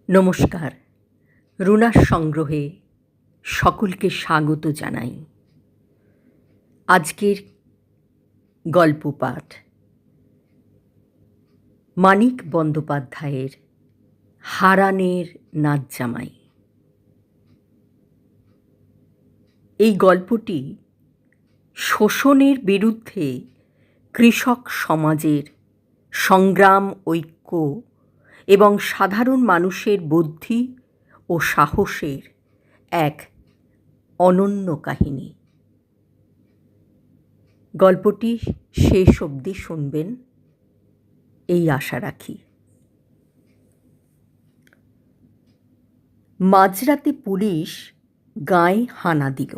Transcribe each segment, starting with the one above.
নমস্কার। রুনার সংগ্রহে সকলকে স্বাগত জানাই। আজকের গল্প পাঠ মানিক বন্দ্যোপাধ্যায়ের হারানের নাচজামাই। এই গল্পটি শোষণের বিরুদ্ধে কৃষক সমাজের সংগ্রাম, ঐক্য এবং সাধারণ মানুষের বুদ্ধি ও সাহসের এক অনন্য কাহিনী। গল্পটি শেষ অবধি শুনবেন এই আশা রাখি। মাঝরাতে পুলিশ গাঁয়ে হানা দিল।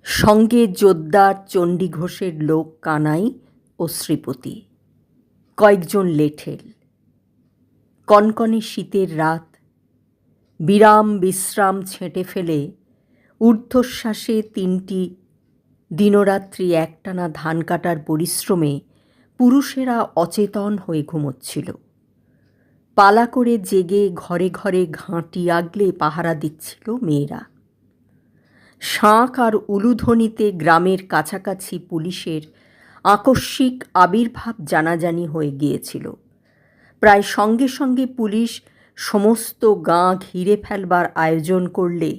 সঙ্গে জোদ্দার চণ্ডী ঘোষের লোক কানাই ও শ্রীপতি, কয়েকজন লেঠেল। কনকনে শীতের রাত, বিরাম বিশ্রাম ছেঁটে ফেলে ঊর্ধ্বশ্বাসে 3টি দিনরাত্রি একটানা ধান কাটার পরিশ্রমে পুরুষেরা অচেতন হয়ে ঘুমোচ্ছিল। পালা করে জেগে ঘরে ঘরে ঘাঁটি আগলে পাহারা দিচ্ছিল মেয়েরা। শাঁখ আর উলুধ্বনিতে গ্রামের কাছাকাছি পুলিশের আকস্মিক আবির্ভাব জানাজানি হয়ে গিয়েছিল। প্রায় সঙ্গে সঙ্গে পুলিশ সমস্ত গাঁ ঘিরে ফেলবার আয়োজন করলে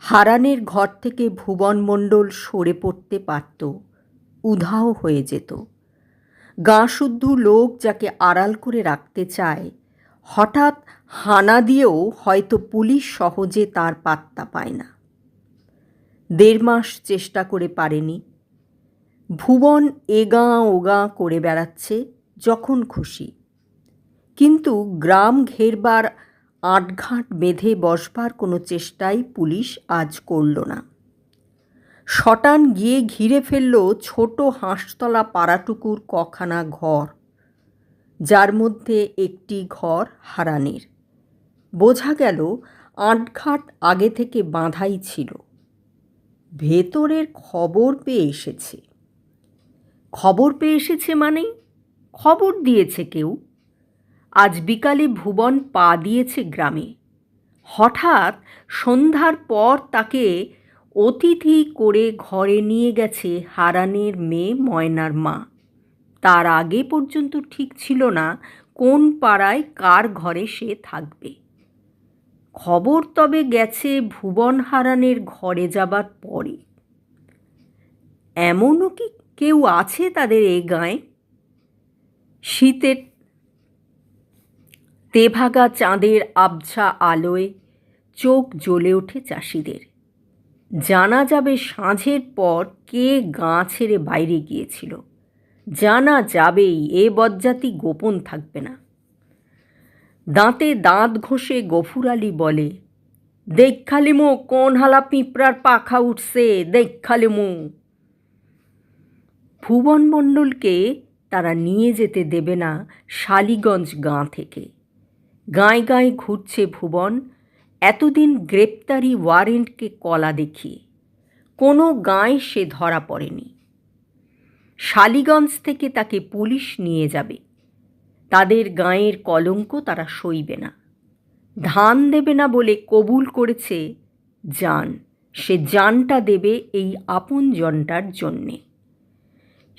হারানের ঘর থেকে ভুবন মণ্ডল সরে পড়তে পারত, উধাও হয়ে যেত। গাঁ শুদ্ধ লোক যাকে আড়াল করে রাখতে চায়, হঠাৎ হানা দিয়েও হয়তো পুলিশ সহজে তার পাত্তা পায় না। 1.5 মাস চেষ্টা করে পারেনি। ভুবন এগাঁ ওগাঁ করে বেড়াচ্ছে যখন খুশি, কিন্তু গ্রাম ঘেরবার আঁটঘাঁট বেঁধে বসবার কোনো চেষ্টাই পুলিশ আজ করল না। শটান গিয়ে ঘিরে ফেলল ছোট হাঁসতলা পাড়াটুকুর কখানা ঘর, যার মধ্যে একটি ঘর হারানের। বোঝা গেল আঁটঘাট আগে থেকে বাঁধাই ছিল। ভেতরের খবর পেয়ে এসেছে। খবর পেয়ে এসেছে মানে খবর দিয়েছে কেউ। আজ বিকালে ভুবন পা দিয়েছে গ্রামে। হঠাৎ সন্ধ্যার পর তাকে অতিথি করে ঘরে নিয়ে গেছে হারানের মেয়ে ময়নার মা। তার আগে পর্যন্ত ঠিক ছিল না কোন পাড়ায় কার ঘরে সে থাকবে। খবর তবে গেছে ভুবন হারানের ঘরে যাবার পরে। এমনও কি কেউ আছে তাদের এই গাঁয়ে? শীতের তেভাগা চাঁদের আবছা আলোয় চোখ জ্বলে ওঠে চাষিদের। জানা যাবে সাঁঝের পর কে গাঁ ছেড়ে বাইরে গিয়েছিল। জানা যাবেই, এ বজ্জাতি গোপন থাকবে না। দাঁতে দাঁত ঘষে গফুর আলী বলে, দেখালিমো কোন হালা পিঁপড়ার পাখা উঠছে, দেখালিমো। ভুবন মণ্ডলকে তারা নিয়ে যেতে দেবে না শালিগঞ্জ গাঁ থেকে। গাঁয়ে গাঁয়ে ঘুরছে ভুবন, এতদিন গ্রেপ্তারি ওয়ারেন্টকে কলা দেখিয়ে। কোনো গাঁয়ে সে ধরা পড়েনি। শালিগঞ্জ থেকে তাকে পুলিশ নিয়ে যাবে। তাদের গাঁয়ের কলঙ্ক তারা সইবে না। ধান দেবে না বলে কবুল করেছে জান, সে জানটা দেবে এই আপন জনটার জন্যে।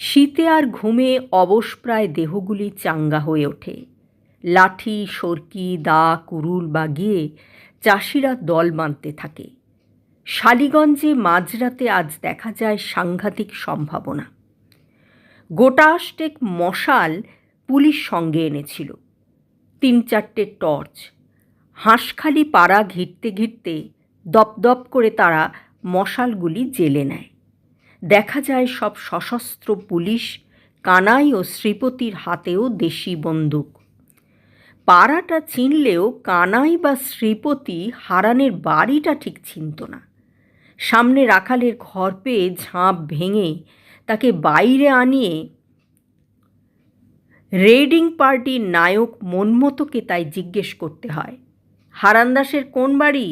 শীতে আর ঘুমে অবশপ্রায় দেহগুলি চাঙ্গা হয়ে ওঠে। লাঠি, সরকি, দা, কুরুল বাগিয়ে চাষিরা দল বাঁধতে থাকে। শালিগঞ্জে মাঝরাতে আজ দেখা যায় সাংঘাতিক সম্ভাবনা। গোটাষ্টেক মশাল পুলিশ সঙ্গে এনেছিল, 3-4টে টর্চ। হাঁসখালি পাড়া ঘিরতে ঘিরতে দপদপ করে তারা মশালগুলি জ্বেলে নেয়। দেখা যায় সব সশস্ত্র পুলিশ, কানাই ও শ্রীপতির হাতেও দেশি বন্দুক। পাড়াটা চিনলেও কানাই বা শ্রীপতি হারানের বাড়িটা ঠিক চিনত না। সামনে রাখালের ঘর পেয়ে ঝাঁপ ভেঙে তাকে বাইরে আনিয়ে রেডিং পার্টির নায়ক মনমতোকে তাই জিজ্ঞেস করতে হয়, হারানদাসের কোন বাড়ি?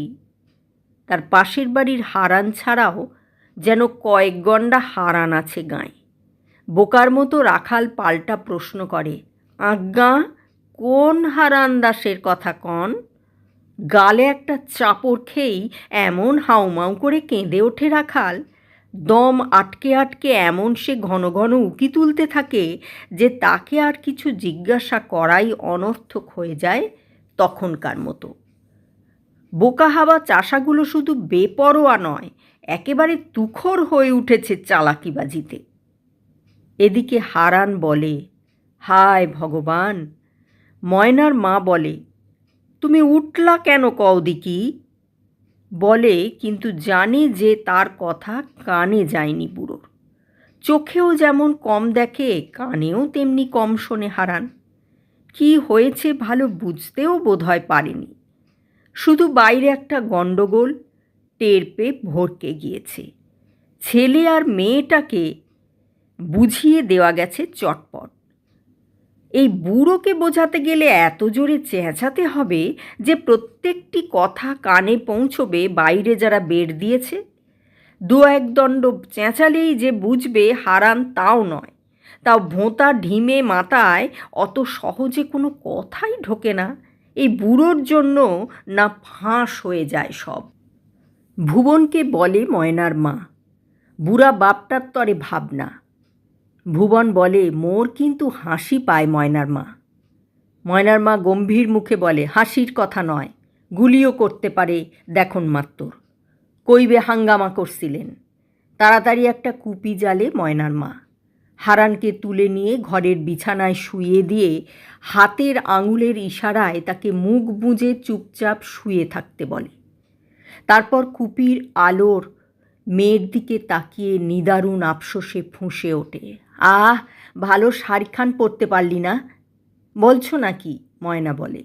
তার পাশের বাড়ির হারান ছাড়াও যেন কয়েক গন্ডা হারান আছে গাঁয়ে। বোকার মতো রাখাল পাল্টা প্রশ্ন করে, আজ্ঞা কোন হারান দাসের কথা কন? গালে একটা চাপড় খেয়েই এমন হাউমাউ করে কেঁদে ওঠে রাখাল, দম আটকে আটকে এমন সে ঘন ঘন উকি তুলতে থাকে যে তাকে আর কিছু জিজ্ঞাসা করাই অনর্থক হয়ে যায় তখনকার মতো। বোকা হাওয়া চাষাগুলো শুধু বেপরোয়া নয়, একেবারে তুখোড় হয়ে উঠেছে চালাকিবাজিতে। এদিকে হারান বলে, হায় ভগবান। ময়নার মা বলে, তুমি উঠলা কেন কও দিকি? বলে, কিন্তু জানে যে তার কথা কানে যায়নি বুড়োর। চোখেও যেমন কম দেখে, কানেও তেমনি কম শোনে হারান। কি হয়েছে ভালো বুঝতেও বোধহয় পারেনি। শুধু বাইরে একটা গণ্ডগোল টের পেয়ে ভড়কে গিয়েছে। ছেলে আর মেয়েটাকে বুঝিয়ে দেওয়া গেছে চটপট। এই বুড়োকে বোঝাতে গেলে এত জোরে চেঁচাতে হবে যে প্রত্যেকটি কথা কানে পৌঁছবে বাইরে যারা বের দিয়েছে। দু এক দণ্ড চেঁচালেই যে বুঝবে হারান তাও নয়। তাও ভোঁতা ঢিমে মাথায় অত সহজে কোনো কথাই ঢোকে না। এই বুড়োর জন্য না ফাঁস হয়ে যায় সব। ভুবনকে বলে ময়নার মা, বুড়া বাপটার তরে ভাবনা। ভুবন বলে, মোর কিন্তু হাসি পায় ময়নার মা। ময়নার মা গম্ভীর মুখে বলে, হাসির কথা নয়, গুলিও করতে পারে দেখুন মাত্র। কইবে হাঙ্গামা করছিলেন। তাড়াতাড়ি একটা কুপি জ্বালে ময়নার মা। হারানকে তুলে নিয়ে ঘরের বিছানায় শুইয়ে দিয়ে হাতের আঙুলের ইশারায় তাকে মুখ বুজে চুপচাপ শুয়ে থাকতে বলে। তারপর কুপির আলোর মেয়ের দিকে তাকিয়ে নিদারুণ আফসোসে ফুঁসে ওঠে, আহ, ভালো শাড়িখান পরতে পারলি না বলছো নাকি? ময়না বলে।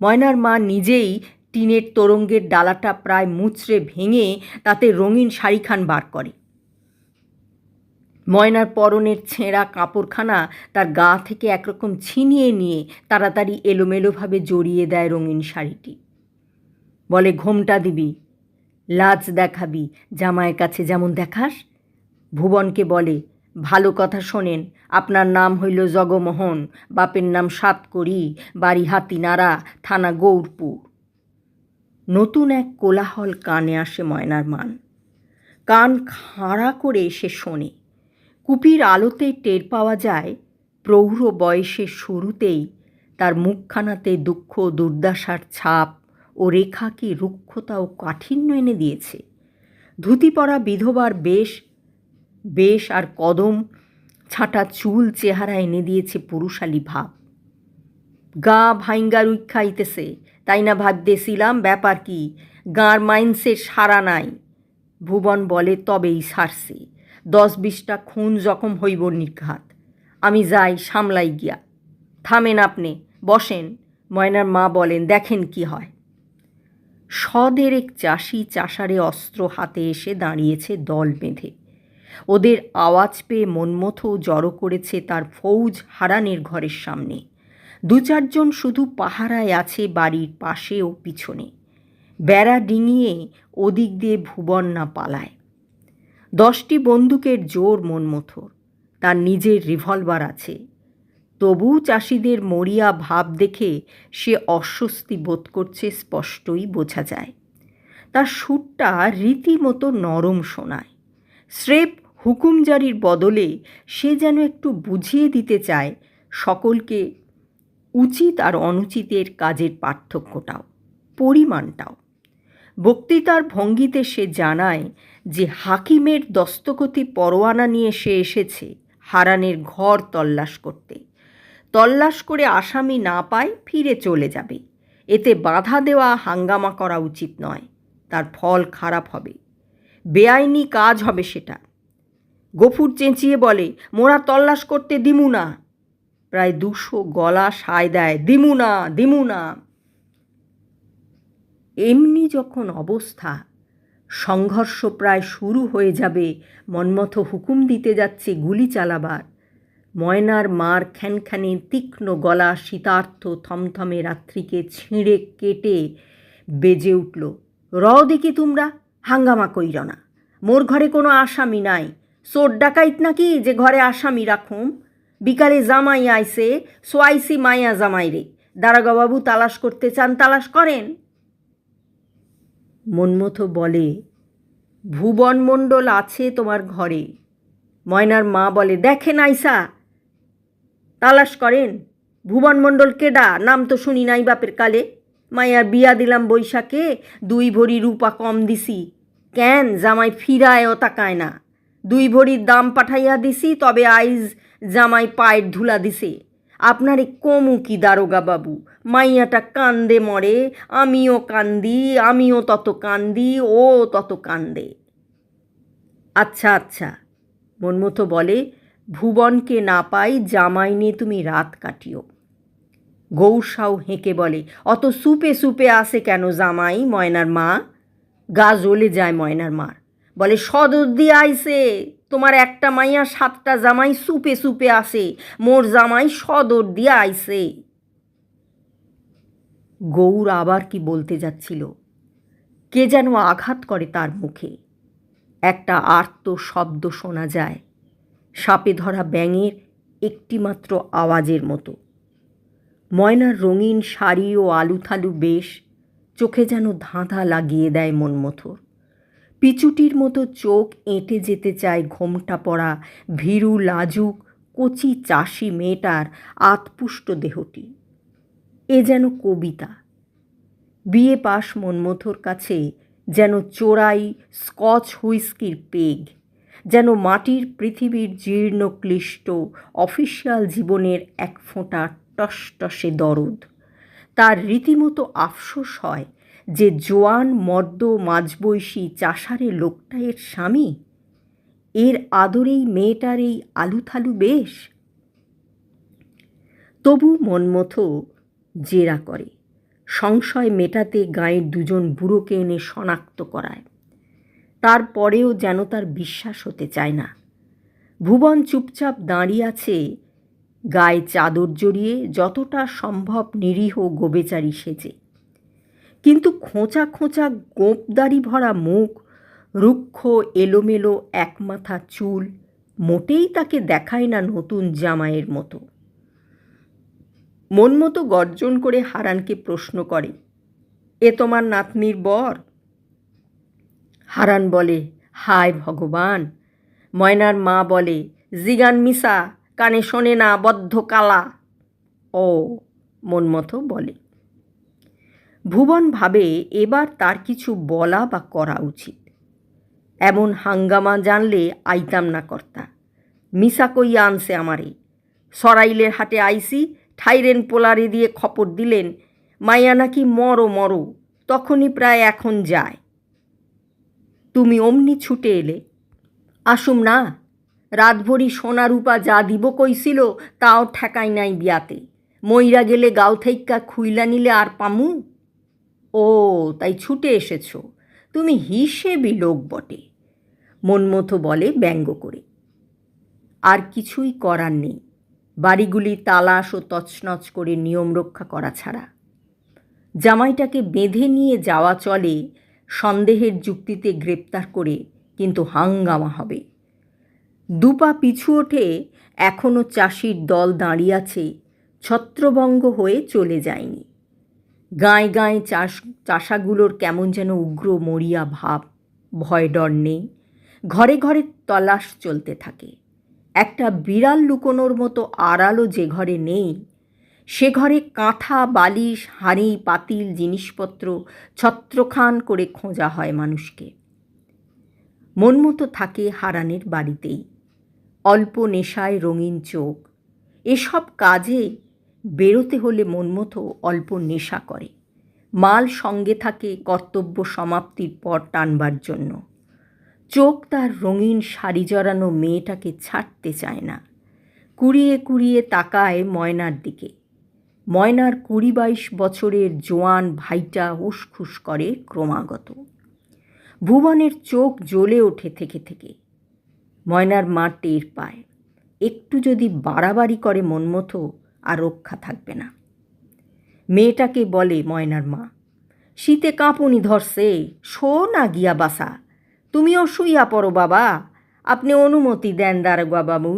ময়নার মা নিজেই টিনের তোরঙ্গের ডালাটা প্রায় মুচড়ে ভেঙে তাতে রঙিন শাড়িখান বার করে। ময়নার পরনের ছেঁড়া কাপড়খানা তার গা থেকে একরকম ছিনিয়ে নিয়ে তাড়াতাড়ি এলোমেলোভাবে জড়িয়ে দেয় রঙিন শাড়িটি। বলে, ঘোমটা দিবি, লাজ দেখাবি জামাইয়ের কাছে যেমন দেখাস। ভুবনকে বলে, ভালো কথা শোনেন, আপনার নাম হইল জগমোহন, বাপের নাম সাতকড়ি, বাড়ি হাতিনাড়া, থানা গৌরপুর। নতুন এক কোলাহল কানে আসে ময়নার মান। কান খাড়া করে সে শোনে। কুপির আলোতে টের পাওয়া যায় প্রৌঢ় বয়সের শুরুতেই তার মুখখানাতে দুঃখ দুর্দশার ছাপ ও রেখা কি রুক্ষতা ও কাঠিন্য এনে দিয়েছে। ধুতি পরা বিধবার বেশ আর কদম ছাঁটা চুল চেহারা এনে দিয়েছে পুরুষালী ভাব। গা ভাইঙ্গা রুইখাইতেছে, তাই না ভাবতেছিলাম ব্যাপার কি, গাঁর মাইন্সের সারা নাই। ভুবন বলে, তবেই সারছে, 10-20টা খুন জখম হইব নির্ঘাত। আমি যাই সামলাই গিয়া। থামেন আপনি, বসেন। ময়নার মা বলেন, দেখেন কি হয়। সদেরেক চাষি চাষারে অস্ত্র হাতে এসে দাঁড়িয়েছে দল বেঁধে। ওদের আওয়াজ পেয়ে মনমথও জড়ো করেছে তার ফৌজ হারানের ঘরের সামনে। 2-4 জন শুধু পাহারায় আছে বাড়ির পাশে ও পিছনে। বেড়া ডিঙিয়ে ওদিক দিয়ে ভুবন না পালায়। 10টি বন্দুকের জোর মনমথর। তার নিজের রিভলভার আছে। তবু চাষিদের মরিয়া ভাব দেখে সে অস্বস্তি বোধ করছে স্পষ্টই বোঝা যায়। তার সুরটা রীতিমতো নরম শোনায়। স্রেফ হুকুম জারির বদলে সে যেন একটু বুঝিয়ে দিতে চায় সকলকে উচিত আর অনুচিতের কাজের পার্থক্যটাও, পরিমাণটাও। বক্তৃতার ভঙ্গিতে সে জানায় যে হাকিমের দস্তখতি পরোয়ানা নিয়ে সে এসেছে হারানের ঘর তল্লাশ করতে। তল্লাশ করে আসামি না পায় ফিরে চলে যাবে। এতে বাধা দেওয়া হাঙ্গামা করা উচিত নয়, তার ফল খারাপ হবে, বেআইনি কাজ হবে সেটা। গফুর চেঁচিয়ে বলে, মোরা তল্লাশ করতে দিমু না। প্রায় 200 গলা সায় দেয়, দিমু না, দিমু না। এমনি যখন অবস্থা, সংঘর্ষ প্রায় শুরু হয়ে যাবে, মন্মথ হুকুম দিতে যাচ্ছে গুলি চালাবার, ময়নার মার খ্যানখ্যানে তীক্ষ্ণ গলা শীতার্থ থমথমে রাত্রিকে ছিঁড়ে কেটে বেজে উঠল, রও দেখি তোমরা, হাঙ্গামা কইর না। মোর ঘরে কোনো আসামি নাই, চোর ডাকাইত নাকি যে ঘরে আসামি রাখুম? বিকালে জামাই আইসে, সোয়াইসি মাইয়া জামাই রে, দারোগাবাবু তালাশ করতে চান তালাশ করেন। মন্মথ বলে, ভুবন মণ্ডল আছে তোমার ঘরে। ময়নার মা বলে, দেখেন আইসা, তালাশ করেন। ভুবন মণ্ডল কেডা, নাম তো শুনি নাই বাপের কালে। মাইয়ার বিয়া দিলাম বৈশাখে, 2 ভরি রূপা কম দিছি। কেন জামাই ফিরায়ও তাকায় না। 2 ভরির দাম পাঠাইয়া দিছি, তবে আইজ জামাই পায়ের ধুলা দিছে। আপনারে কমু কি দারোগা বাবু, মাইয়াটা কান্দে মরে, আমিও কান্দি, আমিও তত কান্দি, ও তত কান্দে। আচ্ছা আচ্ছা, মন্মথ বলে, ভুবনকে না পাই, জামাই নিয়ে তুমি রাত কাটিও। গৌরসাও হেঁকে বলে, অত সুপে সুপে আসে কেন জামাই? ময়নার মা গা জ্বলে যায় ময়নার মার। বলে, সদর দিয়ে আইসে, তোমার একটা মাইয়া 7টা জামাই সুপে সুপে আসে, মোর জামাই সদর দিয়ে আইসে। গৌর আবার কি বলতে যাচ্ছিল, কে যেন আঘাত করে তার মুখে। একটা আর্ত শব্দ শোনা যায়, সাপে ধরা ব্যাঙের একটিমাত্র আওয়াজের মতো। ময়নার রঙিন শাড়ি ও আলুথালু বেশ চোখে যেন ধাঁধা লাগিয়ে দেয় মন্মথর। পিচুটির মতো চোখ এঁটে যেতে চায় ঘোমটা পড়া ভীরু লাজুক কচি চাষি মেয়েটার আতপুষ্ট দেহটি। এ যেন কবিতা। বিয়ে পাশ মন্মথর কাছে যেন চোরাই স্কচ হুইস্কির পেগ, যেন মাটির পৃথিবীর জীর্ণ ক্লিষ্ট অফিসিয়াল জীবনের এক ফোঁটা টসটসে দরদ। তার রীতিমতো আফসোস হয় যে জোয়ান মর্দ মাঝবয়সী চাষারে লোকটা এর স্বামী, এর আদরেই মেয়েটার এই আলুথালু বেশ। তবু মন্মথ জেরা করে, সংশয় মেটাতে গাঁয়ের 2জন বুড়োকে এনে শনাক্ত করায়। তারপরেও যেন তার বিশ্বাস হতে চায় না। ভুবন চুপচাপ দাঁড়িয়ে আছে, গায়ে চাদর জড়িয়ে, যতটা সম্ভব নিরীহ গোবেচারী সেজে। কিন্তু খোঁচা খোঁচা গোঁপদাড়ি ভরা মুখ, রুক্ষ এলোমেলো একমাথা চুল মোটেই তাকে দেখায় না নতুন জামাইয়ের মতো। মনমত গর্জন করে হারানকে প্রশ্ন করে, এ তোমার নাতনির বর? হারান বলে, হায় ভগবান। ময়নার মা বলে, জিগান মিসা, কানে শোনে না, বদ্ধ কালা। ও, মন্মথ বলে। ভুবন ভাবে এবার তার কিছু বলা বা করা উচিত। এমন হাঙ্গামা জানলে আইতাম না কর্তা। মিসা কইয়া আনছে আমারে। সরাইলের হাটে আইসি, ঠাইরেন পোলারে দিয়ে খপর দিলেন, মাইয়া নাকি মরো মরো, তখনই প্রায় এখন যায়। তুমি অমনি ছুটে এলে। আসুম না, রাতভরি সোনা রূপা যা দিব কইছিল তাও ঠেকাই নাই বিয়াতে। মইরা গেলে গাও থেইক্কা খুইলা নিলে আর পামু? ও, তাই ছুটে এসেছ, তুমি হিসেবি লোক বটে, মন্মথ বলে ব্যঙ্গ করে। আর কিছুই করার নেই, বাড়িগুলি তালাশ ও তছনছ করে নিয়ম রক্ষা করা ছাড়া। জামাইটাকে বেঁধে নিয়ে যাওয়া চলে, সন্দেহের যুক্তিতে গ্রেপ্তার করে, কিন্তু হাঙ্গামা হবে। 2 পা পিছু ওঠে, এখনও চাষির দল দাঁড়িয়ে আছে, ছত্রভঙ্গ হয়ে চলে যায়নি। গাঁয়ে গাঁয়ে চাষাগুলোর কেমন যেন উগ্র মরিয়া ভাব, ভয় ডর নেই। ঘরে ঘরে তলাশ চলতে থাকে। একটা বিড়াল লুকোনোর মতো আড়ালও যে ঘরে নেই, সে ঘরে কাঁথা বালিশ হাঁড়ি পাতিল জিনিসপত্র ছত্রখান করে খোঁজা হয় মানুষকে। মনমতো থাকে হারানের বাড়িতেই, অল্প নেশায় রঙিন চোখ। এসব কাজে বেরোতে হলে মনমতো অল্প নেশা করে। মাল সঙ্গে থাকে কর্তব্য সমাপ্তির পর টানবার জন্য। চোখ তার রঙিন শাড়ি জড়ানো মেয়েটাকে ছাড়তে চায় না। কুড়িয়ে কুড়িয়ে তাকায় ময়নার দিকে। ময়নার 20-22 বছরের জোয়ান ভাইটা উসখুস করে ক্রমাগত। ভুবনের চোখ জ্বলে ওঠে থেকে থেকে। ময়নার মা টের পায়, একটু যদি বাড়াবাড়ি করে মন্মথ আর রক্ষা থাকবে না। মেয়েটাকে বলে ময়নার মা, শীতে কাঁপুনি ধরছে, শো না গিয়া বাসা, তুমিও শুইয়া পড়ো বাবা, আপনি অনুমতি দেন দারোগা বাবু,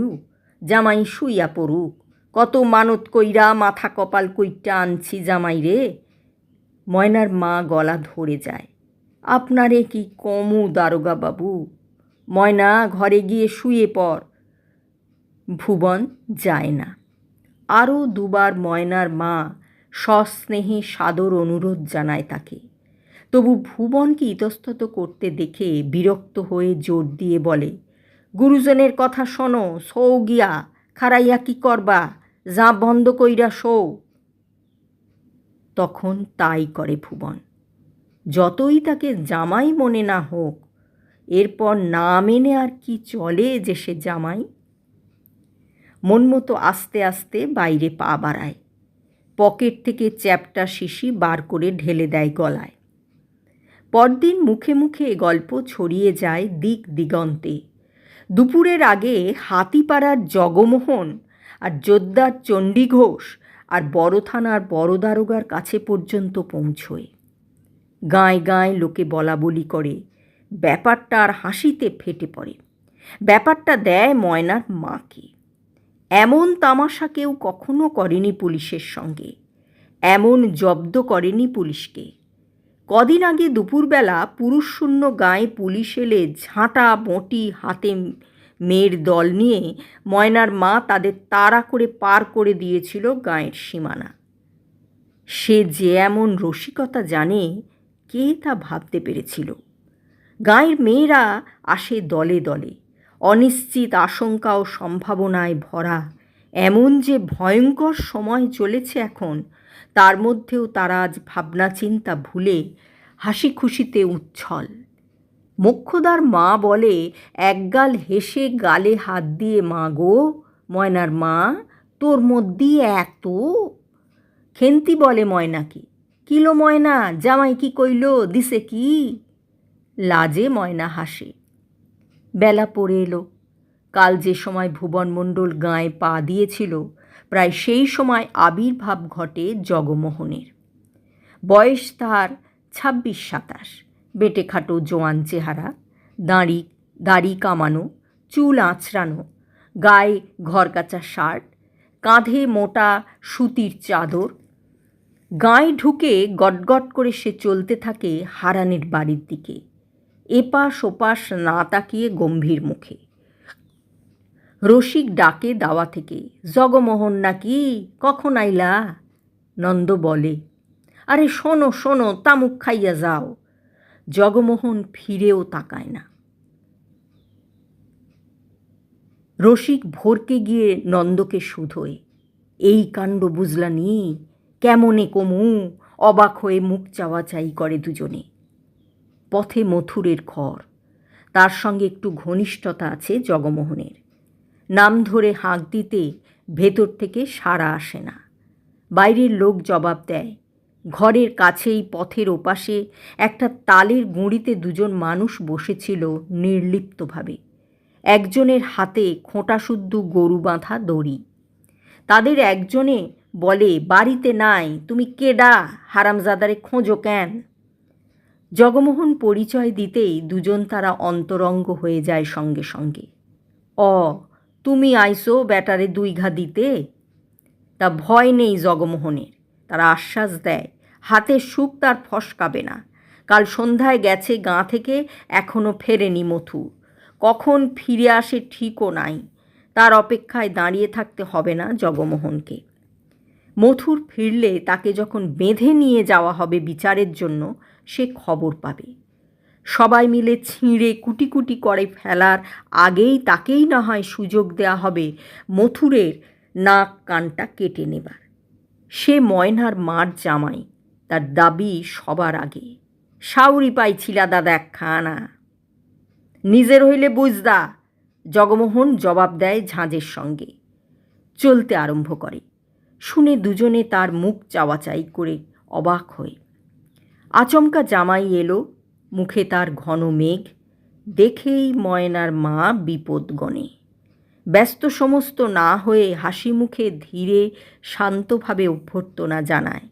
জামাই শুইয়া পড়ুক, কত মানত কইরা মাথা কপাল কইটা আনছি জামাই রে। ময়নার মা গলা ধরে যায়। আপনারে কি কমু দারোগা বাবু, ময়না ঘরে গিয়ে শুয়ে পড়। ভুবন যায় না। আরও দুবার ময়নার মা সস্নেহে সাদর অনুরোধ জানায় তাকে। তবু ভুবনকে ইতস্তত করতে দেখে বিরক্ত হয়ে জোর দিয়ে বলে, গুরুজনের কথা শোনো, সৌ গিয়া, খারাইয়া কি করবা, যা বন্ধ কইরা শো। তখন তাই করে ভুবন। যতই তাকে জামাই মনে না হোক, এরপর না মেনে আর কি চলে যে সে জামাই। মন মতো আস্তে আস্তে বাইরে পা বাড়ায়, পকেট থেকে চ্যাপ্টা শিশি বার করে ঢেলে দেয় গলায়। পরদিন মুখে মুখে গল্প ছড়িয়ে যায় দিক দিগন্তে। দুপুরের আগে হাতিপাড়ার জগমোহন আর জোদ্দার চণ্ডী ঘোষ আর বড় থানার বড় দারোগার কাছে পর্যন্ত পৌঁছয়। গাঁয়ে গাঁয়ে লোকে বলা বলি করে, ব্যাপারটা আর হাসিতে ফেটে পড়ে। ব্যাপারটা দেয় ময়নার মাকে। এমন তামাশা কেউ কখনো করেনি পুলিশের সঙ্গে, এমন জব্দ করেনি পুলিশকে। কদিন আগে দুপুরবেলা পুরুষশূন্য গাঁয়ে পুলিশ এলে ঝাঁটা বঁটি হাতে মেয়ের দল নিয়ে ময়নার মা তাদের তাড়া করে পার করে দিয়েছিল গাঁয়ের সীমানা। সে যে এমন রসিকতা জানে, কে তা ভাবতে পেরেছিল? গাঁয়ের মেয়েরা আসে দলে দলে, অনিশ্চিত আশঙ্কা ও সম্ভাবনায় ভরা। এমন যে ভয়ঙ্কর সময় চলেছে এখন, তার মধ্যেও তারা আজ ভাবনা চিন্তা ভুলে হাসি খুশিতে উচ্ছল। মোক্ষদার মা বলে, একগাল হেসে গালে হাত দিয়ে, মা গো ময়নার মা, তোর মধ্যে এত। খেন্তি বলে ময়নাকে, কিলো ময়না, জামাই কি কইল, দিছে কি? লাজে ময়না হাসে। বেলা পড়ে এলো। কাল যে সময় ভুবন মণ্ডল গাঁয়ে পা দিয়েছিল, প্রায় সেই সময় আবির্ভাব ঘটে জগমোহনের। বয়স তার 26-27, বেটেখাটো জোয়ান চেহারা, দাড়ি কামানো, চুল আঁচড়ানো, গায়ে ঘরকাচা শার্ট, কাঁধে মোটা সুতির চাদর। গাঁয়ে ঢুকে গটগট করে সে চলতে থাকে হারানের বাড়ির দিকে, এপাশ ওপাশ না তাকিয়ে গম্ভীর মুখে। রসিক ডাকে দাওয়া থেকে, জগমোহন নাকি, কখন আইলা? নন্দ বলে, আরে শোনো শোনো, তামুক খাইয়া যাও। জগমোহন ফিরেও তাকায় না। রসিক ভোরকে গিয়ে নন্দকে শুধোয়, এই কাণ্ড বুঝলা নি, কেমনে কমু? অবাক হয়ে মুখ চাওয়াচাই করে দুজনে। পথে মথুরের ঘর, তার সঙ্গে একটু ঘনিষ্ঠতা আছে জগমোহনের। নাম ধরে হাঁক দিতে ভেতর থেকে সাড়া আসে না। বাইরের লোক জবাব দেয়। ঘরের কাছেই পথের ওপাশে একটা তালের গুঁড়িতে দুজন মানুষ বসেছিল নির্লিপ্তভাবে। একজনের হাতে খোঁটাশুদ্ধ গরু বাঁধা দড়ি। তাদের একজনে বলে, বাড়িতে নাই, তুমি কেডা, হারামজাদারে খোঁজো কেন? জগমোহন পরিচয় দিতেই দুজন তারা অন্তরঙ্গ হয়ে যায় সঙ্গে সঙ্গে। তুমি আইসো ব্যাটারে 2 ঘা দিতে? তা ভয় নেই জগমোহনের। তারা আশ্বাস দেয়, হাতের সুখ তার ফসকাবে না। কাল সন্ধ্যায় গেছে গাঁ থেকে, এখনও ফেরেনি মথু। কখন ফিরে আসে ঠিকও নাই। তার অপেক্ষায় দাঁড়িয়ে থাকতে হবে না জগমোহনকে। মথুর ফিরলে তাকে যখন বেঁধে নিয়ে যাওয়া হবে বিচারের জন্য, সে খবর পাবে। সবাই মিলে ছিঁড়ে কুটি কুটি করে ফেলার আগেই তাকেই না হয় সুযোগ দেওয়া হবে মথুরের নাক কানটা কেটে নেবার। সে ময়নার মার জামাই, তার দাবি সবার আগে। সাউরি পাইছিলা দাদা একখানা, নিজের হইলে বুঝদা। জগমোহন জবাব দেয় ঝাঁঝের সঙ্গে। চলতে আরম্ভ করে। শুনে দুজনে তার মুখ চাওয়াচাই করে অবাক হয়ে। আচমকা জামাই এলো, মুখে তার ঘন মেঘ। দেখেই ময়নার মা বিপদ গণে। ব্যস্ত সমস্ত না হয়ে হাসি মুখে ধীরে শান্তভাবে অভ্যর্থনা জানায়।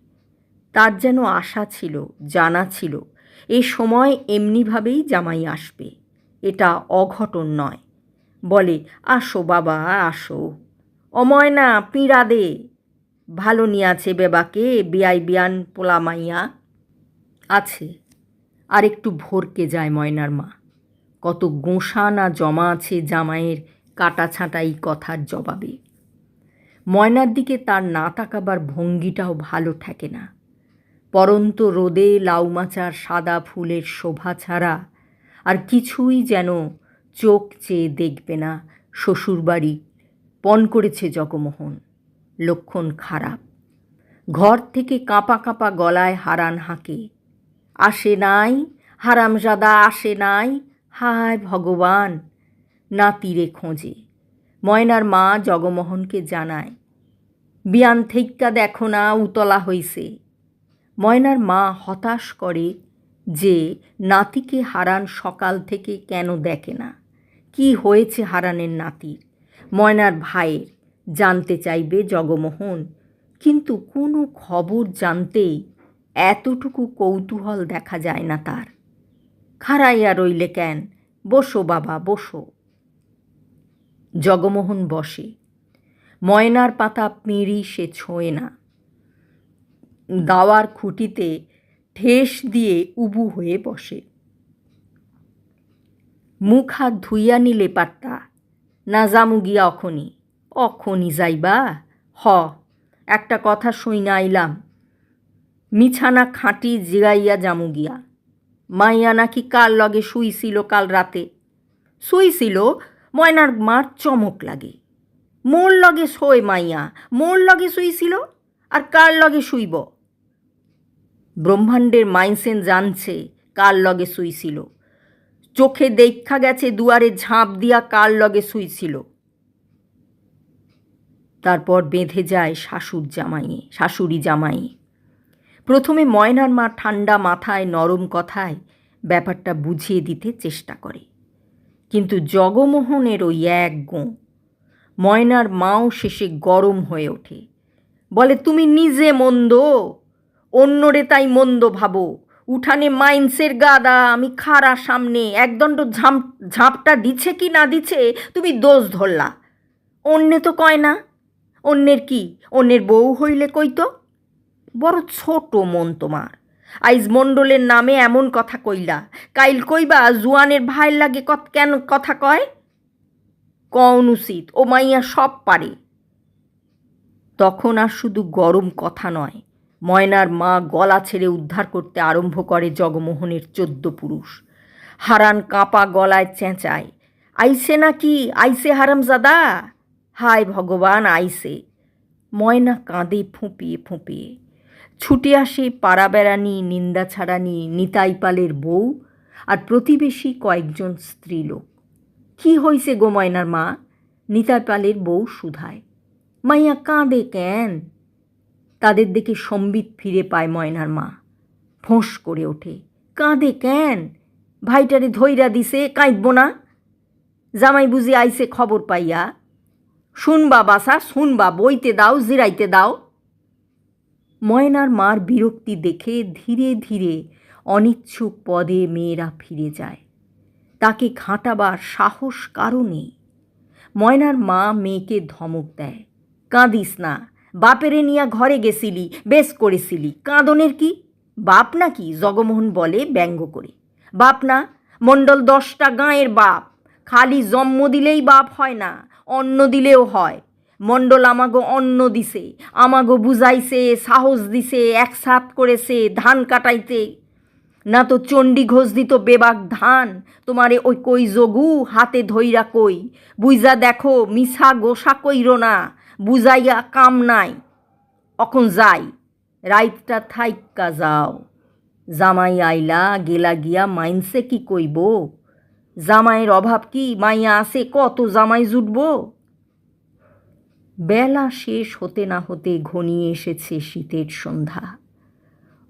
তার যেন আশা ছিল, জানা ছিল, এ সময় এমনিভাবেই জামাই আসবে। এটা অঘটন নয়, বলে, আসো বাবা আসো, অময় না পিঁড়া দে, ভালো নিয়াছে বেবাকে বিয়াই বিয়ান পোলা মাইয়া আছে। আর একটু ভরকে যায় ময়নার মা, কত গোঁসা না জমা আছে জামাইয়ের কাটা ছাঁটাই কথার জবাবে। ময়নার দিকে তার না তাকাবার ভঙ্গিটাও ভালো ঠেকে না। পরন্ত রোদে লাউমাচার সাদা ফুলের শোভা ছাড়া আর কিছুই যেন চোখ চেয়ে দেখবে না শ্বশুরবাড়ি পণ করেছে জগমোহন। লক্ষণ খারাপ। ঘর থেকে কাঁপা কাঁপা গলায় হারান হাঁকে, আসে নাই হারামজাদা, আসে নাই, হায় ভগবান। নাতিরে খোঁজে। ময়নার মা জগমোহনকে জানায়, বিয়ান থেইক্কা দেখো না উতলা হইছে। ময়নার মা হতাশ করে যে নাতিকে হারান সকাল থেকে কেন দেখে না, কি হয়েছে হারানের নাতির। ময়নার ভাইয়ের জানতে চাইবে জগমোহন, কিন্তু কোনো খবর জানতেই এতটুকু কৌতূহল দেখা যায় না তার। খাড়াইয়া রইলে কেন, বসো বাবা বসো। জগমোহন বসে। ময়নার পাতা পিঁড়ি সে ছোঁয় না। দাওয়ার খুঁটিতে ঠেস দিয়ে উবু হয়ে বসে। মুখ হাত ধুইয়া নিলে পারতা, না জামু গিয়া অখনি? অখনি যাইবা? হ, একটা কথা শুইনা আইলাম, মিছানা খাঁটি জিগাইয়া জামু গিয়া। মাইয়া নাকি কার লগে শুইছিল কাল রাতে? শুইছিল? ময়নার মার চমক লাগে। মোর লগে শোয় মাইয়া, মোর লগে শুইছিল? আর কার লগে শুইব? ব্রহ্মাণ্ডের মাইনসেন জানছে কার লগে শুইছিল, চোখে দেখা গেছে দুয়ারে ঝাঁপ দিয়া কার লগে শুইছিল। তারপর বেঁধে যায় শাশুড়ি জামাইয়ে। প্রথমে ময়নার মা ঠান্ডা মাথায় নরম কথায় ব্যাপারটা বুঝিয়ে দিতে চেষ্টা করে, কিন্তু জগমোহনের ওই এক গোঁ। ময়নার মাও শেষে গরম হয়ে ওঠে, বলে, তুমি নিজে মন্দ, অন্যরে তাই মন্দ ভাবো। উঠানে মাইন্সের গাদা, আমি খাড়া সামনে, একদণ্ড ঝাঁপটা দিছে কি না দিছে তুমি দোষ ধরলা। অন্যে তো কয় না। অন্যের কি? অন্যের বউ হইলে কইতো। বড় ছোট মন তোমার। আইজ মণ্ডলের নামে এমন কথা কইলা, কাইল কইবা জুয়ানের ভাইয়ের লাগে কেন কথা কয়? কন উচিত, ও মাইয়া সব পারে। তখন আর শুধু গরম কথা নয়, ময়নার মা গলা ছেড়ে উদ্ধার করতে আরম্ভ করে জগমোহনের 14 পুরুষ। হারান কাঁপা গলায় চেঁচায়, আইসে নাকি? আইসে হারামজাদা? হায় ভগবান, আইসে। ময়না কাঁদে ফুঁপিয়ে ফুঁপিয়ে। ছুটে আসে পাড়া বেড়ানি, নিন্দা ছাড়ানি, নিতাইপালের বউ আর প্রতিবেশী কয়েকজন স্ত্রীলোক। কি হইছে গো ময়নার মা? নিতাইপালের বউ শুধায়। মাইয়া কাঁদে কেন? তাদের দেখে সম্বিত ফিরে পায় ময়নার মা। ফোঁস করে ওঠে, কাঁদে কেন? ভাইটারে ধইরা দিছে, কাঁদব না? জামাই বুঝি আইসে খবর পাইয়া? শুনবা বাসা, শুনবা, বইতে দাও, জিরাইতে দাও। ময়নার মার বিরক্তি দেখে ধীরে ধীরে অনিচ্ছুক পদে মেয়েরা ফিরে যায়। তাকে ঘাঁটাবার সাহস কারও নেই। ময়নার মা মেয়েকে ধমক দেয়, কাঁদিস না, বাপেরে নিয়া ঘরে গেছিলি, বেশ করেছিলি, কাঁদনের কি? বাপ নাকি? জগমোহন বলে ব্যঙ্গ করে। বাপ না? মণ্ডল 10টা গাঁয়ের বাপ। খালি জন্ম দিলেই বাপ হয় না, অন্ন দিলেও হয়। মণ্ডল আমাগো অন্ন দিছে, আমাগো বুঝাইছে, সাহস দিছে, একসাথ করেছে ধান কাটাইতে। না তো চণ্ডী ঘোষ দিত বেবাক ধান, তোমারে ওই কই যোগু হাতে ধইরা কই, বুঝা দেখো, মিছা গোসা কইরো না, বুঝাইয়া কাম নাই। অখন যাই, রাইতটা থাইক্কা যাও। জামাই আইলা গেলা গিয়া মাইনসে কি কইব? জামাইয়ের অভাব কি? মাইয়া আছে কত, জামাই জুটব। বেলা শেষ হতে না হতে ঘনিয়ে এসেছে শীতের সন্ধ্যা।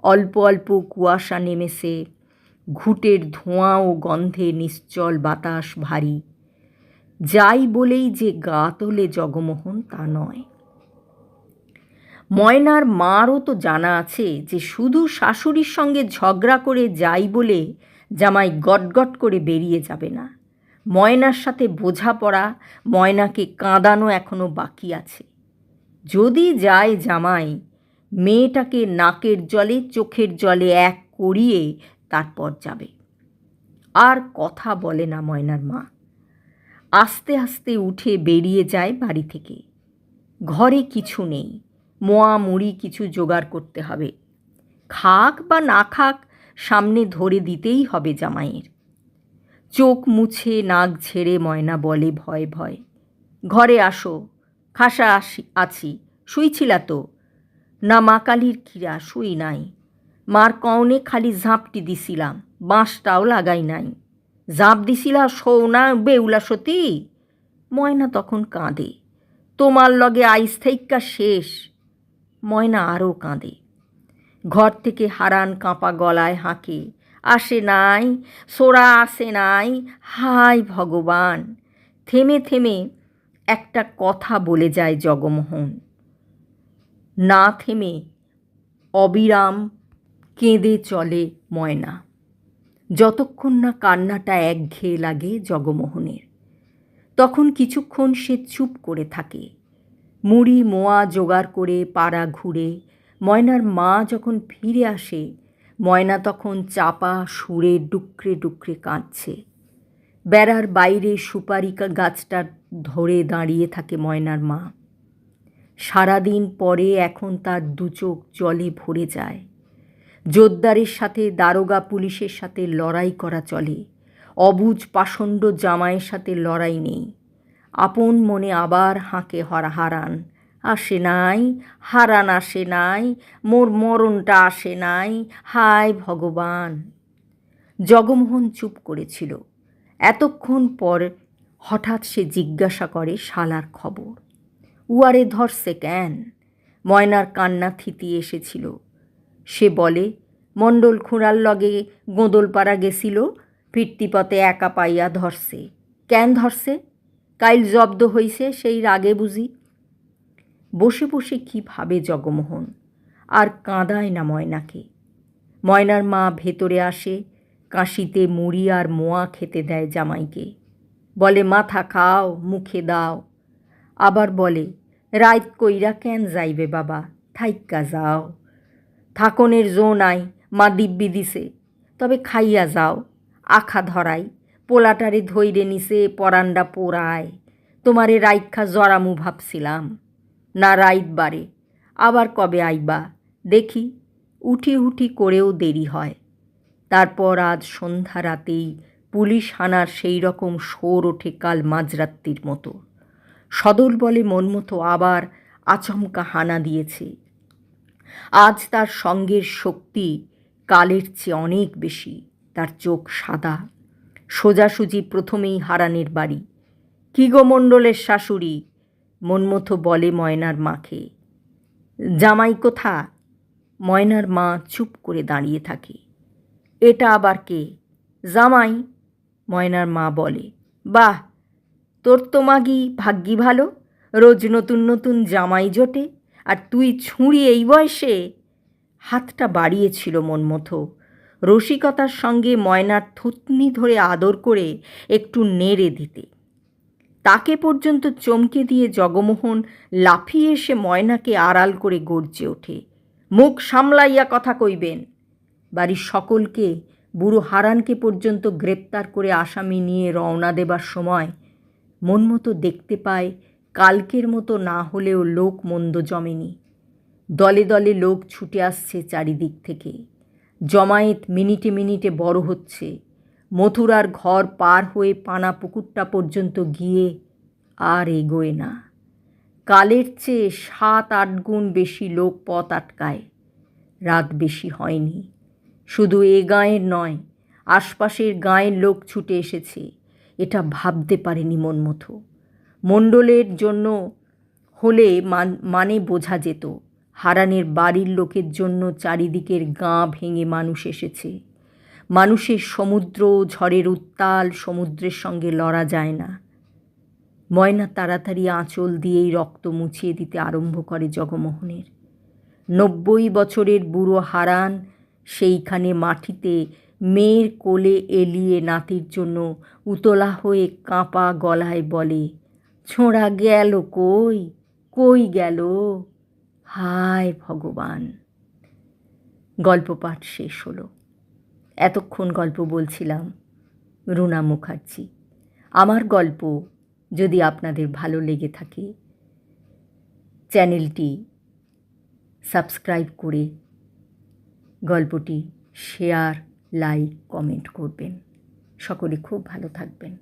অল্প অল্প কুয়াশা নেমেছে, ঘুঁটের ধোঁয়া ও গন্ধে নিশ্চল বাতাস ভারী। যাই বলেই যে গা তোলে জগমোহন তা নয়। ময়নার মারও তো জানা আছে যে শুধু শাশুড়ির সঙ্গে ঝগড়া করে যাই বলে জামাই গটগট করে বেরিয়ে যাবে না। ময়নার সাথে বোঝাপড়া, ময়নাকে কাঁদানো এখনো বাকি আছে। যদি যায় জামাই, মেয়েটাকে নাকের জলে চোখের জলে এক করিয়ে তারপর যাবে। আর কথা বলে না ময়নার মা। আস্তে আস্তে উঠে বেরিয়ে যায় বাড়ি থেকে। ঘরে কিছু নেই, মোয়া মুড়ি কিছু জোগাড় করতে হবে। খাক বা না খাক, সামনে ধরে দিতেই হবে জামাইয়ের। চোখ মুছে নাক ঝেড়ে ময়না বলে ভয় ভয়, ঘরে আসো, খাসা আছি, শুইছিলা তো? না মা কালীর খিরা, শুই নাই। মার কওনে খালি ঝাঁপটি দিছিলাম, বাঁশটাও লাগাই নাই। ঝাঁপ দিছিলা শোও না বেউলা সতী? ময়না তখন কাঁদে, তোমার লগে আইস থেইক্কা শেষ। ময়না আরও কাঁদে। ঘর থেকে হারান কাঁপা গলায় হাঁকে, আসে নাই, সোরা আসে নাই, হায় ভগবান। থেমে থেমে একটা কথা বলে যায় জগমোহন। না থেমে অবিরাম কেঁদে চলে ময়না, যতক্ষণ না কান্নাটা একঘেয়ে লাগে জগমোহনের। তখন কিছুক্ষণ সে চুপ করে থাকে। মুড়ি মোয়া জোগাড় করে পাড়া ঘুরে ময়নার মা যখন ফিরে আসে, ময়না তখন চাপা সুরে ডুকরে ডুকরে কাঁদছে। বেড়ার বাইরে সুপারি গাছটা ধরে দাঁড়িয়ে থাকে ময়নার মা। সারাদিন পরে এখন তার দুচোখ জলে ভরে যায়। জোদ্দারের সাথে দারোগা পুলিশের সাথে লড়াই করা চলে, অবুঝ পাষণ্ড জামাইয়ের সাথে লড়াই নেই। আপন মনে আবার হাঁকে হারান, আসে নাই, হারান আসে নাই, মোর মরণটা আসে নাই, হায় ভগবান। জগমোহন চুপ করেছিল। এতক্ষণ পর হঠাৎ সে জিজ্ঞাসা করে শালার খবর। উয়ারে ধরছে কেন? ময়নার কান্না থিতিয়ে এসেছিল। সে বলে, মণ্ডল খুঁড়ার লগে গোঁদলপাড়া গেছিল, ফিরতি পথে একা পাইয়া ধরছে। কেন ধরছে? কাইল জব্দ হইছে, সেই রাগে বুঝি। বসে বসে কী ভাবে জগমোহন, আর কাঁদায় না ময়নাকে। ময়নার মা ভেতরে আসে, কাশিতে মুড়ি আর মোয়া খেতে দেয় জামাইকে। বলে, মাথা খাও, মুখে দাও। আবার বলে, রাইত কইরা কেন যাইবে বাবা, থাইক্কা যাও। থাকনের জো নাই, মা দিব্যি দিছে, তবে খাইয়া যাও। আখা ধরাই, পোলাটারে ধইরে নিছে, পরান্ডা পোড়ায়। তোমারে রাইক্ষা জরামু ভাবছিলাম, না রাইত বারে। আবার কবে আইবা দেখি? উঠি উঠি করেও দেরি হয়। তারপর আজ সন্ধ্যা রাতেই পুলিশ হানার সেই রকম শোর ওঠে কাল মাঝরাত্রির মতো। সদল বলে মনমতো আবার আচমকা হানা দিয়েছে। আজ তার সঙ্গের শক্তি কালের চেয়ে অনেক বেশি। তার চোখ সাদা, সোজাসুজি প্রথমেই হারানের বাড়ি। কি গো মণ্ডলের শাশুড়ি? মনমতো বলে ময়নার মাকে। জামাই কোথা? ময়নার মা চুপ করে দাঁড়িয়ে থাকে। এটা আবার কে? জামাই। ময়নার মা বলে, বাহ, তোর তো মাগি ভাগ্যি ভালো, রোজ নতুন নতুন জামাই জোটে, আর তুই ছুঁড়ি এই বয়সে। হাতটা বাড়িয়েছিল মনমতো, রসিকতার সঙ্গে ময়নার থুতনি ধরে আদর করে একটু নেড়ে দিতে। তাকে পর্যন্ত চমকে দিয়ে জগমোহন লাফিয়ে এসে ময়নাকে আড়াল করে গর্জে ওঠে, মুখ সামলাইয়া কথা কইবেন। বাড়ির সকলকে, বুড়ো হারানকে পর্যন্ত গ্রেপ্তার করে আসামি নিয়ে রওনা দেবার সময় মনমতো দেখতে পায় কালকের মতো না হলেও লোক মন্দ জমেনি। দলে দলে লোক ছুটে আসছে চারিদিক থেকে। জমায়েত মিনিটে মিনিটে বড় হচ্ছে। মথুরার ঘর পার হয়ে পানা পুকুরটা পর্যন্ত গিয়ে আর এগোয় না। কালের চেয়ে 7-8 গুণ বেশি লোক পথ আটকায়। রাত বেশি হয়নি। শুধু এ গাঁয়ের নয়, আশপাশের গাঁয়ের লোক ছুটে এসেছে। এটা ভাবতে পারেনি মনমতো। মণ্ডলের জন্য হলে মানে বোঝা যেত। হারানের বাড়ির লোকের জন্য চারিদিকের গাঁ ভেঙে মানুষ এসেছে। মানুষের সমুদ্র, ঝড়ের উত্তাল সমুদ্রের সঙ্গে লড়া যায় না। ময়না তাড়াতাড়ি আঁচল দিয়েই রক্ত মুছিয়ে দিতে আরম্ভ করে জগমোহনের। 90 বছরের বুড়ো হারান সেইখানে মাটিতে মেয়ের কোলে এলিয়ে নাতির জন্য উতলা হয়ে কাঁপা গলায় বলে, ছোঁড়া গেল কই, কই গেল, হায় ভগবান। গল্প পাঠ শেষ হলো। এতক্ষণ গল্প বলছিলাম রুনা মুখার্জি। আমার গল্প যদি আপনাদের ভালো লেগে থাকে, চ্যানেলটি সাবস্ক্রাইব করে গল্পটি শেয়ার, লাইক, কমেন্ট করবেন। সকলে খুব ভালো থাকবেন।